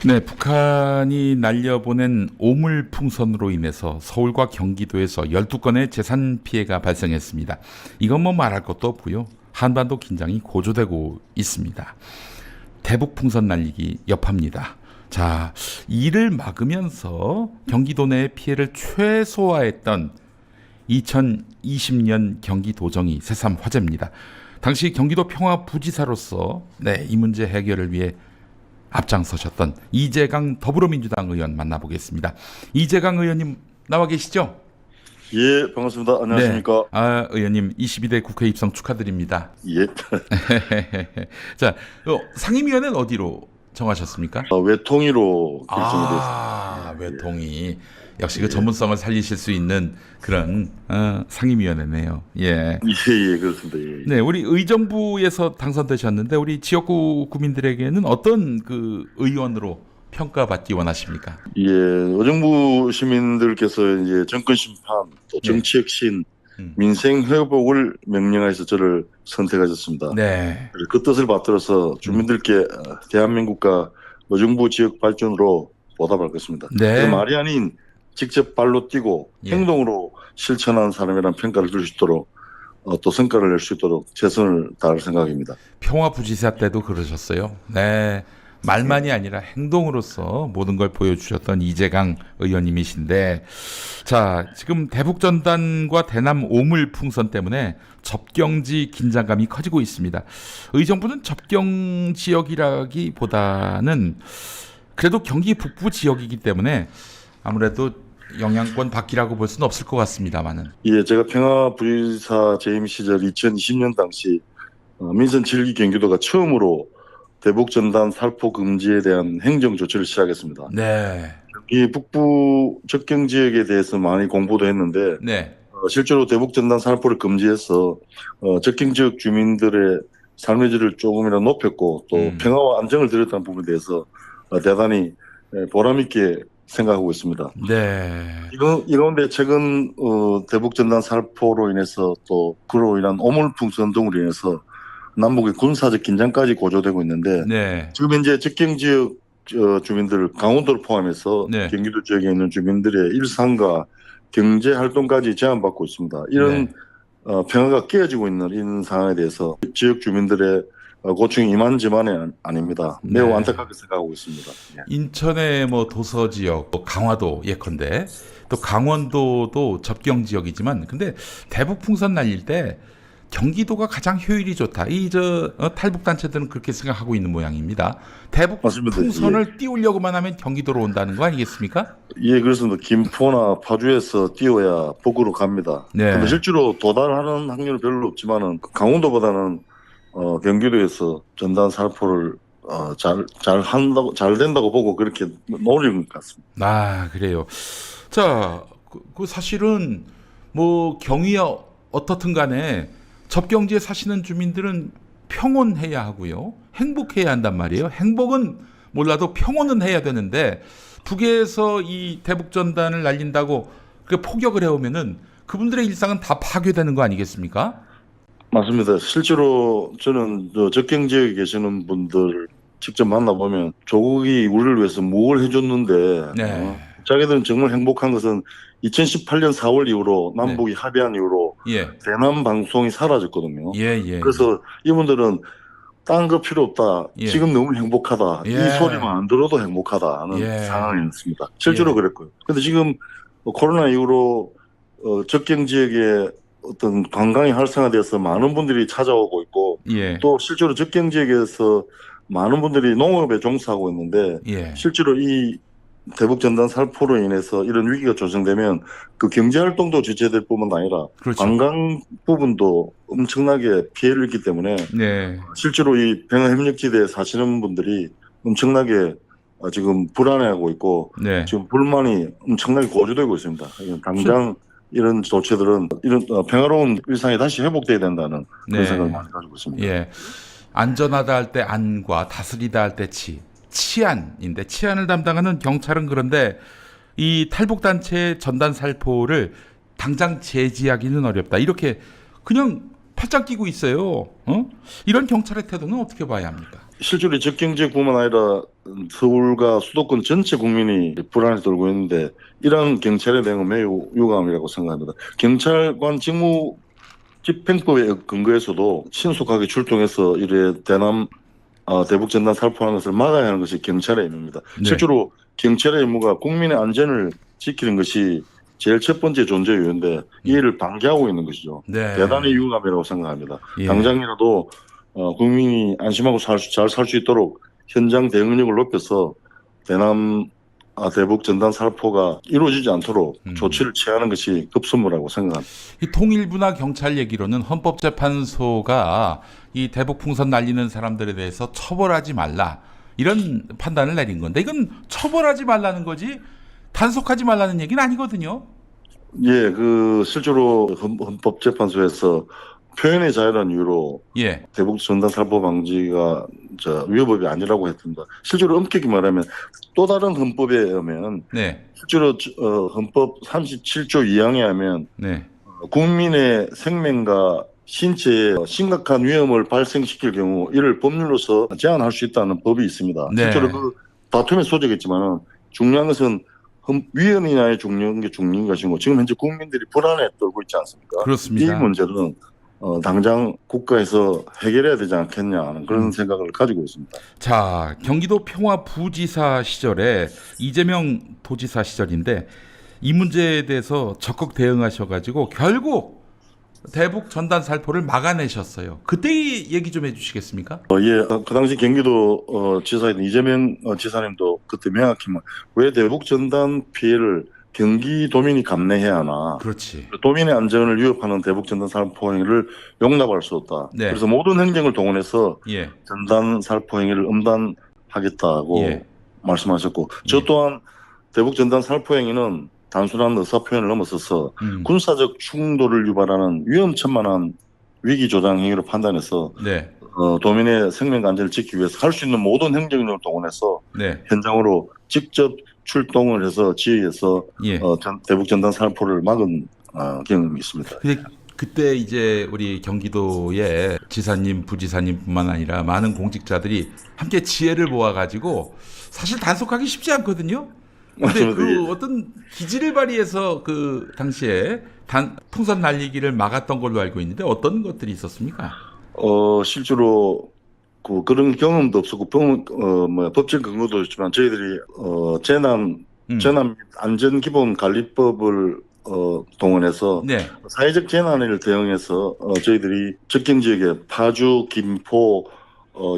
네, 북한이 날려보낸 오물풍선으로 인해서 서울과 경기도에서 12건의 재산 피해가 발생했습니다. 이건 뭐 말할 것도 없고요. 한반도 긴장이 고조되고 있습니다. 대북풍선 날리기 여파입니다. 자, 이를 막으면서 경기도 내 피해를 최소화했던 2020년 경기도정이 새삼 화제입니다. 당시 경기도 평화부지사로서 이 문제 해결을 위해 앞장서셨던 이재강 더불어민주당 의원 만나보겠습니다. 이재강 의원님 나와 계시죠? 예, 반갑습니다. 안녕하십니까? 아, 의원님 22대 국회 입성 축하드립니다. 예. 자, 상임위원회는 어디로 정하셨습니까? 외통위로 결정이 됐습니다. 아, 외통위. 역시 그 전문성을 살리실 수 있는 그런 상임위원회네요. 예. 예, 그렇습니다. 예. 네, 우리 의정부에서 당선되셨는데 우리 지역구 구민들에게는 어떤 그 의원으로 평가받기 원하십니까? 예, 의정부 시민들께서 이제 정권 심판, 또 정치 혁신, 민생 회복을 명령하여서 저를 선택하셨습니다. 네. 그 뜻을 받들어서 주민들께 대한민국과 의정부 지역 발전으로 보답할 것입니다. 네. 말이 아닌 직접 발로 뛰고 예. 행동으로 실천하는 사람이란 평가를 줄 수 있도록 또 성과를 낼 수 있도록 최선을 다할 생각입니다. 평화부지사 때도 그러셨어요. 네. 말만이 아니라 행동으로서 모든 걸 보여주셨던 이재강 의원님이신데, 자, 지금 대북전단과 대남 오물풍선 때문에 접경지 긴장감이 커지고 있습니다. 의정부는 접경 지역이라기보다는 그래도 경기 북부 지역이기 때문에 아무래도 영향권 밖이라고 볼 수는 없을 것 같습니다만은. 예, 제가 평화부지사 재임 시절 2020년 당시 민선 7기 경기도가 처음으로 대북전단 살포 금지에 대한 행정 조치를 시작했습니다. 네. 이 북부 접경 지역에 대해서 많이 공부도 했는데 네. 실제로 대북전단 살포를 금지해서 접경 지역 주민들의 삶의 질을 조금이라도 높였고 또 평화와 안정을 드렸다는 부분에 대해서 대단히 보람 있게 생각하고 있습니다. 네. 이 가운데 최근 대북전단 살포로 인해서 또 그로 인한 오물풍선 등으로 인해서 남북의 군사적 긴장까지 고조되고 있는데 네. 지금 현재 접경 지역 주민들 강원도를 포함해서 네. 경기도 지역에 있는 주민들의 일상과 경제 활동까지 제한받고 있습니다. 이런 네. 평화가 깨어지고 있는 이런 상황에 대해서 지역 주민들의 고충이 이만저만이 아닙니다. 매우 네. 안타깝게 생각하고 있습니다. 예. 인천의 뭐 도서 지역, 또 강화도 예컨대, 또 강원도도 접경 지역이지만, 근데 대북 풍선 날릴 때 경기도가 가장 효율이 좋다. 탈북 단체들은 그렇게 생각하고 있는 모양입니다. 대북 맞습니다. 풍선을 띄우려고만 하면 경기도로 온다는 거 아니겠습니까? 예, 그렇습니다. 김포나 파주에서 뛰어야 북으로 갑니다. 네. 근데 실제로 도달하는 확률은 별로 없지만은 강원도보다는 경기도에서 전단 살포를 잘 된다고 보고 그렇게 노리는 것 같습니다. 아, 그래요. 자, 그 사실은 뭐 경위야 어떻든 간에 접경지에 사시는 주민들은 평온해야 하고요. 행복해야 한단 말이에요. 행복은 몰라도 평온은 해야 되는데 북에서 이 대북전단을 날린다고 그 포격을 해오면은 그분들의 일상은 다 파괴되는 거 아니겠습니까? 맞습니다. 실제로 저는 접경 지역에 계시는 분들 직접 만나보면 조국이 우리를 위해서 뭘 해줬는데 네. 자기들은 정말 행복한 것은 2018년 4월 이후로 남북이 합의한 이후로 예. 대남 방송이 사라졌거든요. 예. 그래서 이분들은 딴 거 필요 없다. 예. 지금 너무 행복하다. 예. 이 소리만 안 들어도 행복하다는 예. 상황이었습니다. 실제로 예. 그랬고요. 근데 지금 코로나 이후로 접경 지역에 어떤 관광이 활성화되어서 많은 분들이 찾아오고 있고 예. 또 실제로 접경 지역에서 많은 분들이 농업에 종사하고 있는데 예. 실제로 이 대북전단 살포로 인해서 이런 위기가 조성되면 그 경제활동도 주체될 뿐만 아니라 그렇죠. 관광 부분도 엄청나게 피해를 입기 때문에 네. 실제로 이 평화협력지대에 사시는 분들이 엄청나게 지금 불안해하고 있고 네. 지금 불만이 엄청나게 고조되고 있습니다. 당장 이런 조치들은 이런 평화로운 일상이 다시 회복돼야 된다는 그런 네. 생각을 많이 가지고 있습니다. 예. 안전하다 할 때 안과 다스리다 할 때 치안인데 치안을 담당하는 경찰은 그런데 이 탈북단체의 전단 살포를 당장 제지하기는 어렵다. 이렇게 그냥 팔짱 끼고 있어요. 이런 경찰의 태도는 어떻게 봐야 합니까? 실제로 적경 지역뿐만 아니라 서울과 수도권 전체 국민이 불안에 떨고 있는데 이러한 경찰의 대응은 매우 유감이라고 생각합니다. 경찰관 직무 집행법에 근거해서도 신속하게 출동해서 이래 대남 대북 전단 살포하는 것을 막아야 하는 것이 경찰의 임무입니다. 네. 실제로 경찰의 임무가 국민의 안전을 지키는 것이 제일 첫 번째 존재 요인데 이를 방기하고 있는 것이죠. 네. 대단히 유감이라고 생각합니다. 예. 당장이라도 국민이 안심하고 잘 살 수 있도록 현장 대응력을 높여서 대남 대북 전단 살포가 이루어지지 않도록 조치를 취하는 것이 급선무라고 생각합니다. 이 통일부나 경찰 얘기로는 헌법재판소가 이 대북 풍선 날리는 사람들에 대해서 처벌하지 말라 이런 판단을 내린 건데 이건 처벌하지 말라는 거지 단속하지 말라는 얘기는 아니거든요. 예, 실제로 헌법재판소에서 표현의 자유라는 이유로 예. 대북 전단 살포 방지가 위헌법이 아니라고 했습니다. 실제로 엄격히 말하면 또 다른 헌법에 의하면 네. 실제로 헌법 37조 2항에 하면 네. 국민의 생명과 신체에 심각한 위험을 발생시킬 경우 이를 법률로서 제한할 수 있다는 법이 있습니다. 네. 실제로 그 다툼의 소지겠지만 중요한 것은 위헌이냐에 중요한 게 중요한 것이고 지금 현재 국민들이 불안에 떨고 있지 않습니까? 그렇습니다. 이 문제는 당장 국가에서 해결해야 되지 않겠냐 하는 그런 생각을 가지고 있습니다. 자, 경기도 평화부지사 시절에 이재명 도지사 시절인데 이 문제에 대해서 적극 대응하셔가지고 결국 대북 전단 살포를 막아내셨어요. 그때 얘기 좀 해주시겠습니까? 예, 그 당시 경기도 지사인 이재명 지사님도 그때 명확히 왜 대북 전단 피해를 경기도민이 감내해야 하나. 그렇지. 도민의 안전을 위협하는 대북 전단 살포 행위를 용납할 수 없다. 네. 그래서 모든 행정을 동원해서 예. 전단 살포 행위를 엄단하겠다고 예. 말씀하셨고 저 또한 대북 전단 살포 행위는 단순한 의사 표현을 넘어서서 군사적 충돌을 유발하는 위험천만한 위기 조장 행위로 판단해서 네. 도민의 생명과 안전을 지키기 위해서 할 수 있는 모든 행정력을 동원해서 네. 현장으로 직접 출동을 해서 지휘해서 예. 대북 전단 살포를 막은 경험이 있습니다. 그때 이제 우리 경기도의 지사님, 부지사님뿐만 아니라 많은 공직자들이 함께 지혜를 모아가지고 사실 단속하기 쉽지 않거든요. 근데 맞습니다. 그 예. 어떤 기지를 발휘해서 그 당시에 풍선 날리기를 막았던 걸로 알고 있는데 어떤 것들이 있었습니까? 실제로 그런 경험도 없었고 법적 근거도 없지만 저희들이 재난 안전기본관리법을 동원해서 네. 사회적 재난을 대응해서 저희들이 접경 지역에 파주, 김포,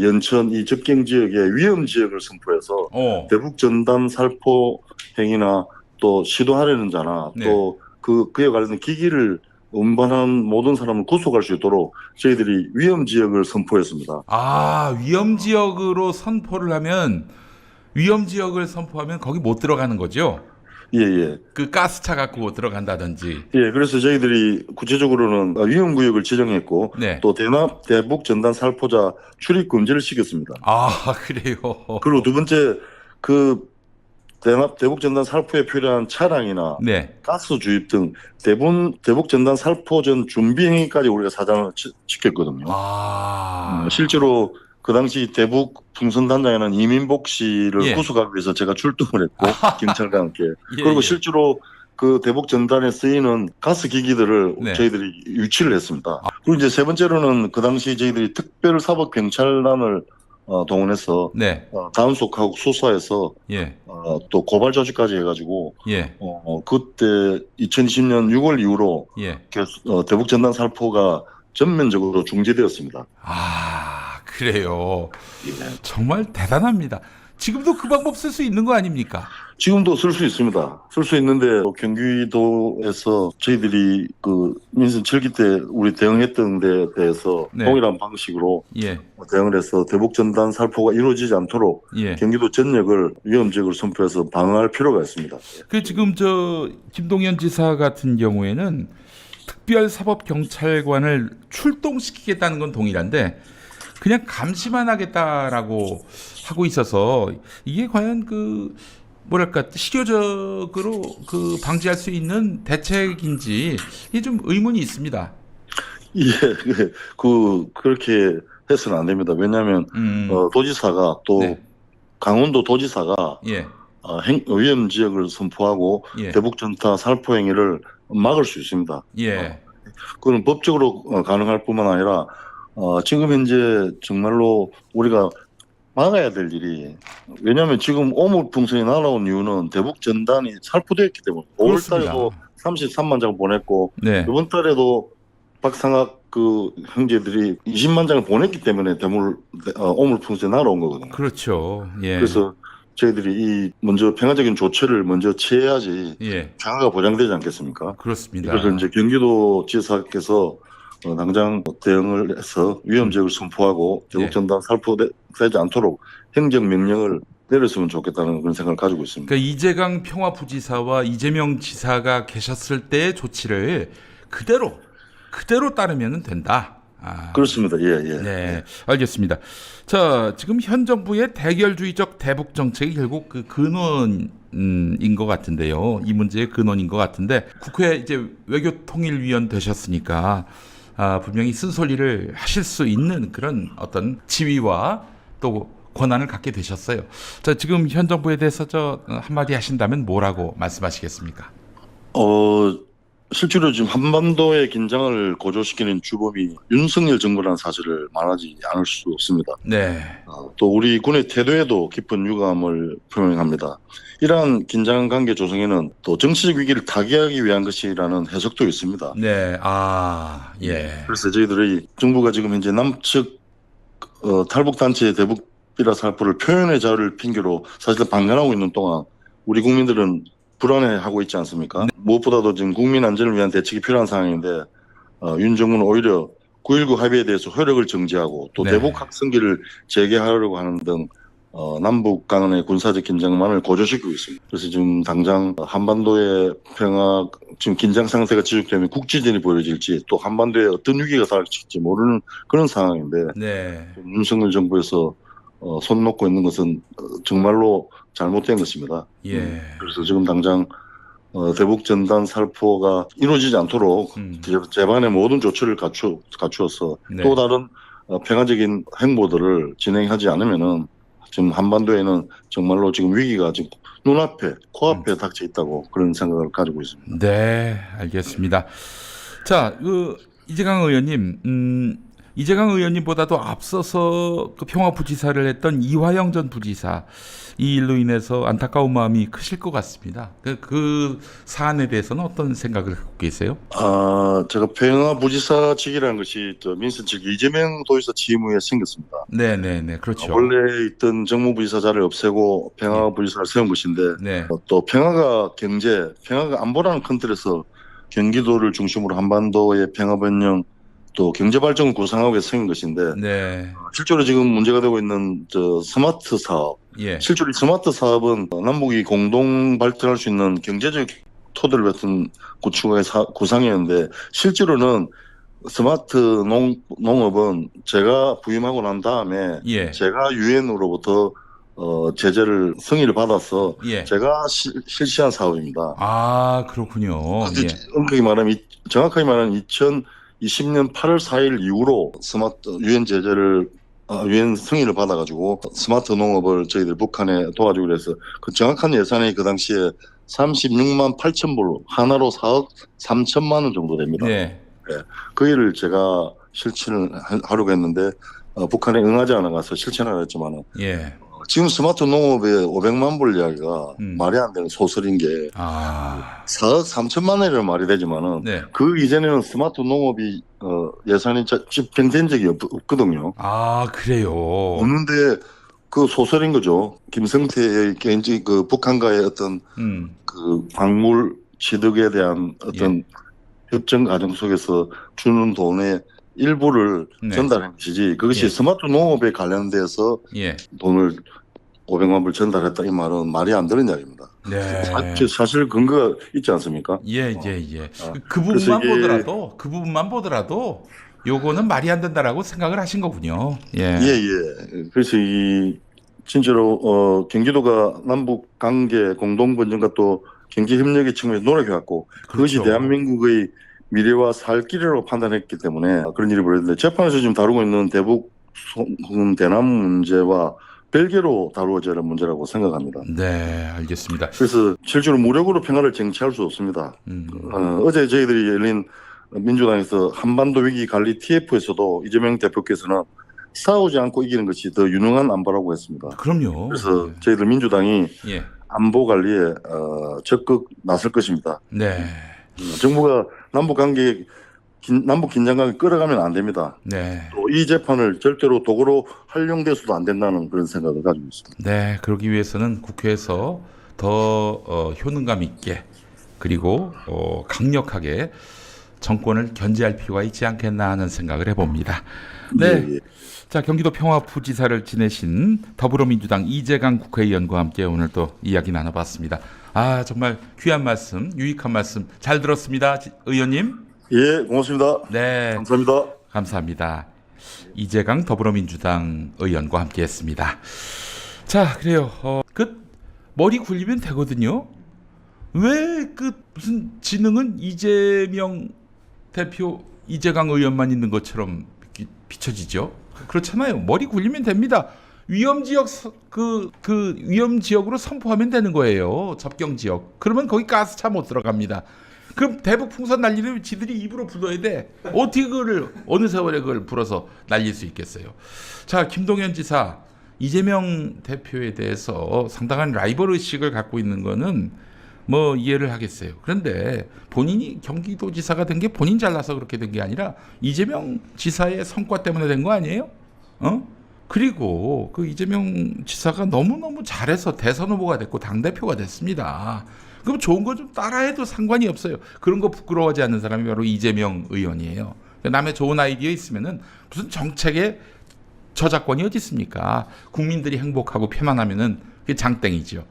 연천 이 접경 지역의 위험 지역을 선포해서 대북 전단 살포 행위나 또 시도하려는 자나 네. 또 그에 관련된 기기를 운반한 모든 사람을 구속할 수 있도록 저희들이 위험 지역을 선포했습니다. 위험 지역으로 위험 지역을 선포하면 거기 못 들어가는 거죠? 예. 그 가스차 갖고 들어간다든지. 예, 그래서 저희들이 구체적으로는 위험 구역을 지정했고 네. 또 대북 전단 살포자 출입 금지를 시켰습니다. 그래요. 그리고 두 번째 대북 전단 살포에 필요한 차량이나 네. 가스 주입 등 대북 전단 살포 전 준비 행위까지 우리가 사전을 시켰거든요. 실제로 그 당시 대북 풍선 단장에는 이민복 씨를 구속하기 위해서 제가 출동을 했고 경찰과 함께 그리고 실제로 그 대북 전단에 쓰이는 가스 기기들을 저희들이 유치를 했습니다. 그리고 이제 세 번째로는 그 당시 저희들이 특별사법 경찰단을 동원해서 단속하고 수사해서 또 고발 조치까지 해가지고 그때 2020년 6월 이후로 대북 전단 살포가 전면적으로 중지되었습니다. 그래요. 정말 대단합니다. 지금도 그 방법 쓸 수 있는 거 아닙니까? 지금도 쓸 수 있습니다. 쓸 수 있는데 경기도에서 저희들이 민선 7기 때 우리 대응했던 데에 대해서 동일한 방식으로 대응을 해서 대북 전단 살포가 이루어지지 않도록 경기도 전역을 위험지역을 선포해서 방어할 필요가 있습니다. 지금 김동연 지사 같은 경우에는 특별사법경찰관을 출동시키겠다는 건 동일한데 그냥 감시만 하겠다라고 하고 있어서 이게 과연 실효적으로 방지할 수 있는 대책인지 이게 좀 의문이 있습니다. 예, 그렇게 해서는 안 됩니다. 왜냐하면 도지사가 또 네, 강원도 도지사가 예, 위험 지역을 선포하고 예, 대북 전타 살포 행위를 막을 수 있습니다. 예, 그건 법적으로 가능할 뿐만 아니라 지금 현재 정말로 우리가 막아야 될 일이 왜냐하면 지금 오물풍선이 날아온 이유는 대북 전단이 살포되었기 때문에 5월 달에도 그렇습니다. 33만 장 보냈고 네, 이번 달에도 박상학 그 형제들이 20만 장을 보냈기 때문에 오물풍선이 날아온 거거든요. 그렇죠. 예, 그래서 저희들이 이 먼저 평화적인 조처를 먼저 취해야지 예, 평화가 보장되지 않겠습니까? 이것을 그렇습니다. 이제 경기도 지사께서 당장 대응을 해서 위험 음, 지역을 선포하고 대북 예. 전단 살포되지 않도록 행정 명령을 내렸으면 좋겠다는 그런 생각을 가지고 있습니다. 그러니까 이재강 평화부지사와 이재명 지사가 계셨을 때의 조치를 그대로 따르면 된다. 아, 그렇습니다. 예, 예, 예. 네, 알겠습니다. 자, 지금 현 정부의 대결주의적 대북 정책이 결국 그 근원인 것 같은데요. 이 문제의 근원인 것 같은데 국회 이제 외교통일위원 되셨으니까 분명히 쓴소리를 하실 수 있는 그런 어떤 지위와 또 권한을 갖게 되셨어요. 자, 지금 현 정부에 대해서 한마디 하신다면 뭐라고 말씀하시겠습니까? 어, 실제로 지금 한반도의 긴장을 고조시키는 주범이 윤석열 정부라는 사실을 말하지 않을 수 없습니다. 네, 또 우리 군의 태도에도 깊은 유감을 표명합니다. 이러한 긴장 관계 조성에는 또 정치적 위기를 타개하기 위한 것이라는 해석도 있습니다. 네, 예, 그래서 저희들이 정부가 지금 현재 남측 탈북단체의 대북비라 살포를 표현의 자유를 핑계로 사실 방관하고 있는 동안 우리 국민들은 불안해하고 있지 않습니까? 무엇보다도 지금 국민 안전을 위한 대책이 필요한 상황인데 윤 정부는 오히려 9.19 합의에 대해서 효력을 정지하고 또 네, 대북 학생기를 재개하려고 하는 등 남북 간의 군사적 긴장만을 고조시키고 있습니다. 그래서 지금 당장 한반도의 평화 지금 긴장 상태가 지속되면 국지전이 벌어질지 또 한반도에 어떤 위기가 닥칠지 모르는 그런 상황인데 네, 윤석열 정부에서 손 놓고 있는 것은 정말로 잘못된 것입니다. 예, 그래서 지금 당장 대북 전단 살포가 이루어지지 않도록 제반의 모든 조치를 갖추어서 또 네. 다른 평화적인 행보들을 진행하지 않으면은 지금 한반도에는 정말로 지금 위기가 지금 눈앞에 코앞에 닥쳐 있다고 그런 생각을 가지고 있습니다. 네, 알겠습니다. 자, 이재강 의원님, 이재강 의원님보다도 앞서서 그 평화부지사를 했던 이화영 전 부지사 이 일로 인해서 안타까운 마음이 크실 것 같습니다. 그 사안에 대해서는 어떤 생각을 갖고 계세요? 제가 평화부지사직이라는 것이 민선 측 이재명 도지사 취임 후에 생겼습니다. 네, 네, 네, 그렇죠. 원래 있던 정무부지사 자리를 없애고 예, 평화부지사를 세운 것인데 네, 또 평화가 안보라는 큰 틀에서 경기도를 중심으로 한반도의 평화 번영 또 경제 발전을 구상하기 위해 생긴 것인데 네, 실제로 지금 문제가 되고 있는 스마트 사업 예, 실제로 이 스마트 사업은 남북이 공동 발전할 수 있는 경제적 토대를 갖춘 구축의 구상이었는데 실제로는 스마트 농업은 제가 부임하고 난 다음에 예, 제가 유엔으로부터 제재를 승인을 받아서 예. 제가 실시한 사업입니다. 아, 그렇군요. 근데 예, 정확하게 말하면 2020년 8월 4일 이후로 스마트 유엔 승인을 받아가지고 스마트 농업을 저희들 북한에 도와주기로 해서 그 정확한 예산이 그 당시에 36만 8천 불 하나로 4억 3천만 원 정도 됩니다. 네, 네. 그 일을 제가 실천을 하려고 했는데 북한에 응하지 않아가서 실천하려 했지만 예, 지금 스마트 농업에 500만 불 이야기가 말이 안 되는 소설인 게 아, 4억 3천만 원이라는 말이 되지만은 네, 그 이전에는 스마트 농업이 예산이 집행된 적이 없거든요. 아, 그래요. 없는데 그 소설인 거죠. 김성태의 개인적 그 북한과의 어떤 음, 그 광물 취득에 대한 예, 어떤 협정 과정 속에서 주는 돈의 일부를 네, 전달한 것이지 그것이 예, 스마트 농업에 관련돼서 예, 돈을 500만 불 전달했다 이 말은 말이 안 되는 이야기입니다. 네. 사실 근거가 있지 않습니까? 예, 예, 예. 어, 그 그래서 이게 그 부분만 보더라도 요거는 말이 안 된다라고 생각을 하신 거군요. 예, 예. 예. 그래서 이 진짜로 경기도가 남북 관계 공동 번영과 또 경제 협력의 측면에서 노력해왔고 그것이 그렇죠. 대한민국의 미래와 살 길이라고 판단했기 때문에 그런 일이 벌어졌는데 재판에서 지금 다루고 있는 대북 대남 문제와 별개로 다루어져야 할 문제라고 생각합니다. 네, 알겠습니다. 그래서 실제로 무력으로 평화를 쟁취할 수 없습니다. 어제 저희들이 열린 민주당에서 한반도 위기 관리 TF에서도 이재명 대표께서는 싸우지 않고 이기는 것이 더 유능한 안보라고 했습니다. 그럼요. 그래서 저희들 민주당이 예. 안보 관리에 적극 나설 것입니다. 네. 정부가 남북 긴장감을 끌어가면 안 됩니다. 네. 또 이 재판을 절대로 도구로 활용돼서도 안 된다는 그런 생각을 가지고 있습니다. 네, 그러기 위해서는 국회에서 더 효능감 있게 그리고 강력하게 정권을 견제할 필요가 있지 않겠나 하는 생각을 해봅니다. 네. 예, 예. 자, 경기도 평화부지사를 지내신 더불어민주당 이재강 국회의원과 함께 오늘 또 이야기 나눠봤습니다. 아, 정말 귀한 말씀, 유익한 말씀 잘 들었습니다, 의원님. 예, 고맙습니다. 네, 감사합니다. 감사합니다. 이재강 더불어민주당 의원과 함께했습니다. 자, 그래요. 머리 굴리면 되거든요. 왜 무슨 지능은 이재명 대표, 이재강 의원만 있는 것처럼 비춰지죠? 그렇잖아요. 머리 굴리면 됩니다. 위험 지역 그 위험 지역으로 선포하면 되는 거예요. 접경 지역. 그러면 거기 가스차 못 들어갑니다. 그럼 대북 풍선 날리면 지들이 입으로 불어야 돼. 어떻게 그걸 어느 세월에 그걸 불어서 날릴 수 있겠어요. 자, 김동연 지사, 이재명 대표에 대해서 상당한 라이벌 의식을 갖고 있는 거는 뭐 이해를 하겠어요. 그런데 본인이 경기도지사가 된 게 본인 잘나서 그렇게 된 게 아니라 이재명 지사의 성과 때문에 된 거 아니에요? 그리고 그 이재명 지사가 너무너무 잘해서 대선 후보가 됐고 당대표가 됐습니다. 그럼 좋은 거 좀 따라해도 상관이 없어요. 그런 거 부끄러워하지 않는 사람이 바로 이재명 의원이에요. 남의 좋은 아이디어 있으면은 무슨 정책에 저작권이 어디 있습니까? 국민들이 행복하고 편안하면은 그게 장땡이죠.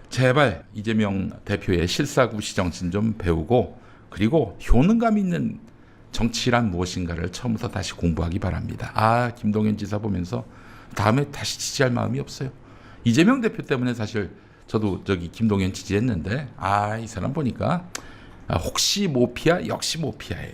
제발 이재명 대표의 실사구시 정신 좀 배우고 그리고 효능감 있는 정치란 무엇인가를 처음부터 다시 공부하기 바랍니다. 아, 김동연 지사 보면서 다음에 다시 지지할 마음이 없어요. 이재명 대표 때문에 사실 저도 김동연 지지했는데 이 사람 보니까 혹시 모피아 역시 모피아예요.